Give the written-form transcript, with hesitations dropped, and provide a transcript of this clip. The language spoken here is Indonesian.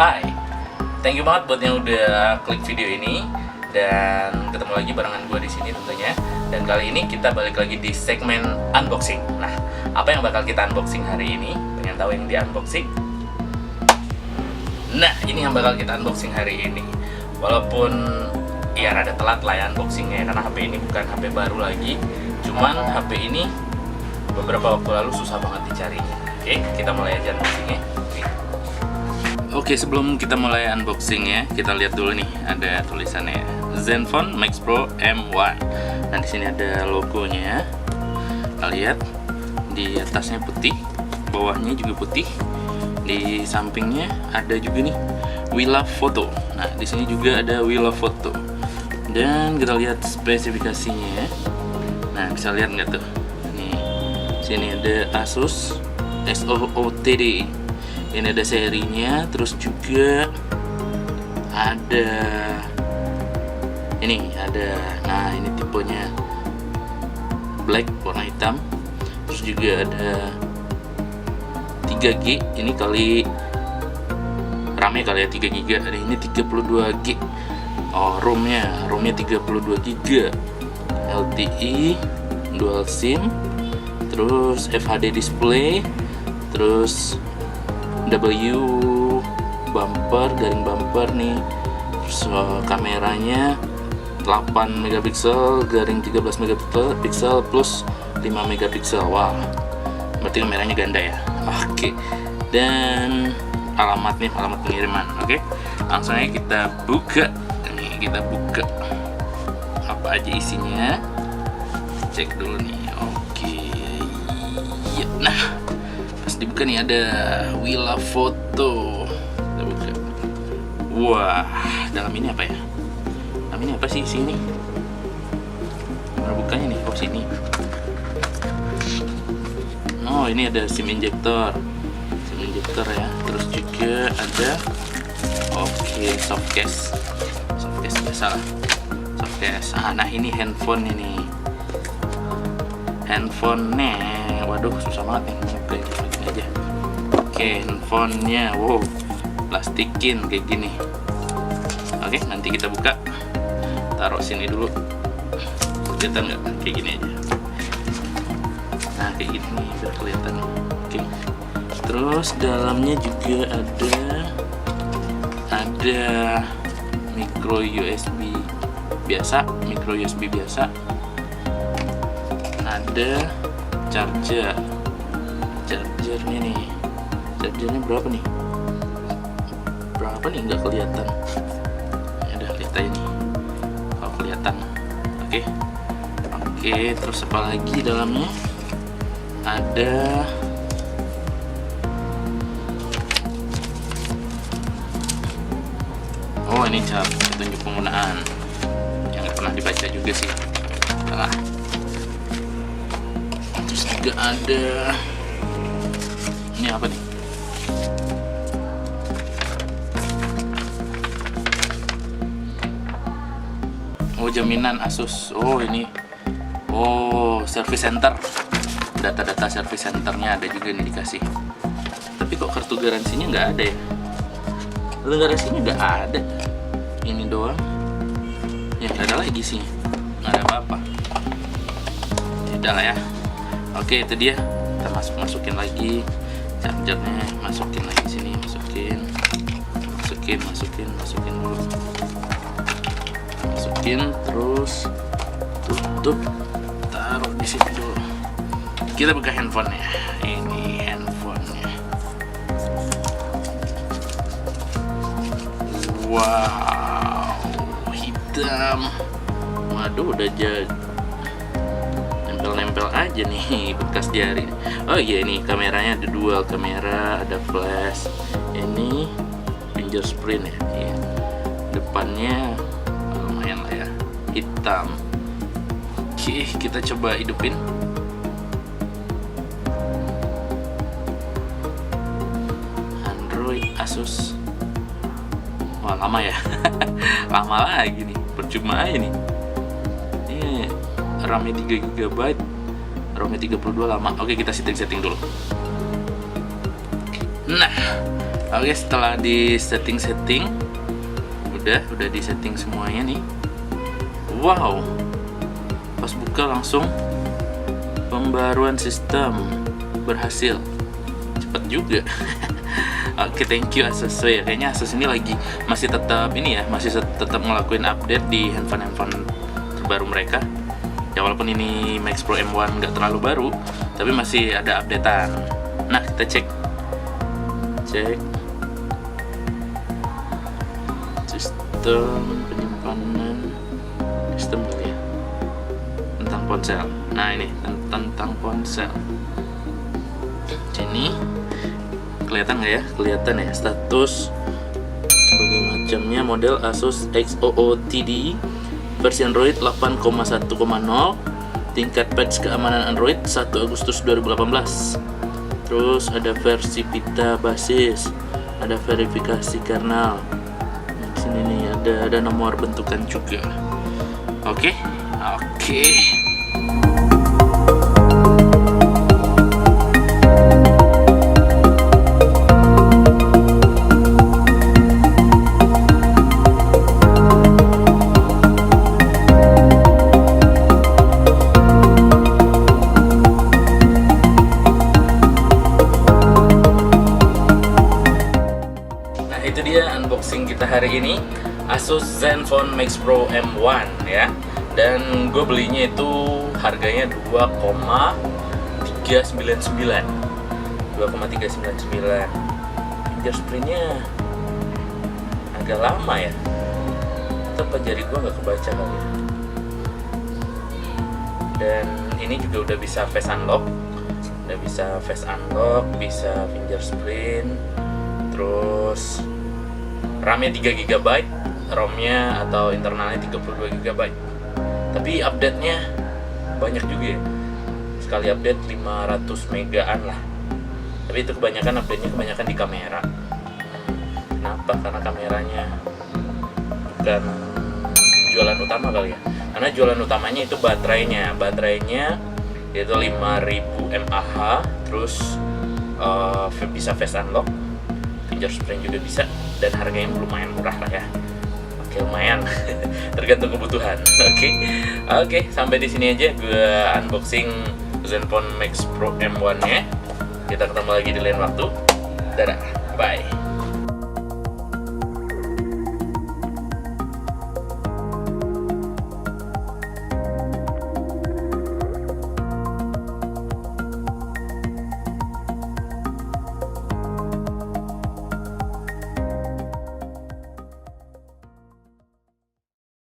Hai, thank you banget buat yang udah klik video ini dan ketemu lagi barengan gue di sini tentunya. Dan kali ini kita balik lagi di segmen unboxing. Nah, apa yang bakal kita unboxing hari ini? Pengen tahu yang di unboxing? Nah, ini yang bakal kita unboxing hari ini. Walaupun ya rada telat lah ya unboxingnya, karena HP ini bukan HP baru lagi. Cuman HP ini beberapa waktu lalu susah banget dicarinya. Oke, kita mulai aja unboxingnya. Oke, sebelum kita mulai unboxingnya, kita lihat dulu nih, ada tulisannya Zenfone Max Pro M1. Nah, di sini ada logonya. Kita lihat di atasnya putih, bawahnya juga putih. Di sampingnya ada juga nih We Love Photo. Nah, di sini juga ada We Love Photo. Dan kita lihat spesifikasinya. Nah, bisa lihat nggak tuh? Nih, sini ada Asus SOOTD. Ini ada serinya, terus juga ada nah ini tipenya black, warna hitam. Terus juga ada 3G, ini kali RAM-nya kali ya 3 GB. Ada ini 32 GB. Oh, ROM-nya 32 GB. LTE, dual SIM, terus FHD display, terus W bumper, garing bumper nih. Terus kameranya 8 megapiksel, garing 13 megapiksel plus 5 megapiksel. Wah, berarti kameranya ganda ya. Oke. Dan alamat pengiriman. Oke. Langsung aja kita buka. Nih, kita buka. Apa aja isinya? Cek dulu nih. Oke. Ya, nah, dibuka nih ada We Love Photo. Kita buka. Wah, dalam ini apa ya? Dalam ini apa sih sini? Mana bukanya nih? Oh, sini. Oh, ini ada SIM injector. SIM injector ya. Terus juga ada soft case. Soft case biasa lah. Soft case. Nah ini handphone ini. Handphone-nya. Waduh, susah banget nih. Oke, gini aja. Oke, handphonenya, wow, plastikin kayak gini. Oke, nanti kita buka. Taruh sini dulu. Kelihatan nggak? Kayak gini aja. Nah, kayak gini biar kelihatan. Oke. Terus dalamnya juga ada micro USB biasa, Ada chargernya nih. Chargernya berapa nih? Nggak kelihatan. Ya udah, lihat aja nih kalau kelihatan. Oke, terus apa lagi dalamnya? Ada ini cara petunjuk penggunaan yang nggak pernah dibaca juga sih. Terus juga ada ini apa nih? Oh, jaminan Asus. Oh, ini. Oh, service center. Data-data service centernya ada juga nih dikasih. Tapi kok kartu garansinya nggak ada ya? Kartu garansinya nggak ada. Ini doang. Ya nggak ada lagi sih. Nggak ada apa-apa. Tidak lah ya. Oke, itu dia. Kita masukin lagi chargernya, masukin lagi sini, masukin dulu, terus tutup, taruh di sini dulu. Kita buka handphonenya. Ini handphonenya. Wow, hitam. Waduh, udah jadi nempel aja nih bekas jari. Oh iya, ini kameranya ada dual kamera, ada flash. Ini fingerprint ya. Iya. Depannya lumayan lah ya, hitam. Oke, kita coba hidupin. Android Asus. Wah, lama ya. Lama lagi nih, percuma aja nih. RAM-nya 3 GB, ROM-nya 32 lama. Oke, kita setting dulu. Nah, Oke, setelah di setting udah di setting semuanya nih. Wow, pas buka langsung pembaruan sistem berhasil, cepet juga. Oke, thank you Asus ya. Kayaknya Asus ini masih tetap tetap ngelakuin update di handphone terbaru mereka. Ya walaupun ini Max Pro M1 nggak terlalu baru, tapi masih ada updatean. Nah, kita cek sistem penyimpanan sistem kali ya, tentang ponsel. Nah ini tentang ponsel. Ini kelihatan nggak ya? Kelihatan ya, status sebagai macamnya model Asus XOO-TD versi Android 8,1.0, tingkat patch keamanan Android 1 Agustus 2018. Terus ada versi Vita basis, ada verifikasi kernel. Di sini nih ada nomor bentukan juga. Oke. Itu dia unboxing kita hari ini, Asus Zenfone Max Pro M1 ya. Dan gue belinya itu harganya 2,399. Fingerprintnya agak lama ya. Tetap jari gue nggak kebaca kali ya. Dan ini juga udah bisa face unlock, bisa fingerprint. Terus RAM-nya 3 GB, ROM-nya atau internalnya 32 GB. Tapi update-nya banyak juga ya. Sekali update 500 megaan lah. Tapi itu kebanyakan di kamera. Kenapa? Karena kameranya bukan jualan utama kali ya. Karena jualan utamanya itu baterainya yaitu 5000 mAh. Terus bisa face unlock, fingerprint juga bisa, dan harganya lumayan murah lah ya. Oke, lumayan. Tergantung kebutuhan. Oke, sampai di sini aja gue unboxing Zenfone Max Pro M1-nya. Kita ketemu lagi di lain waktu. Dadah, bye.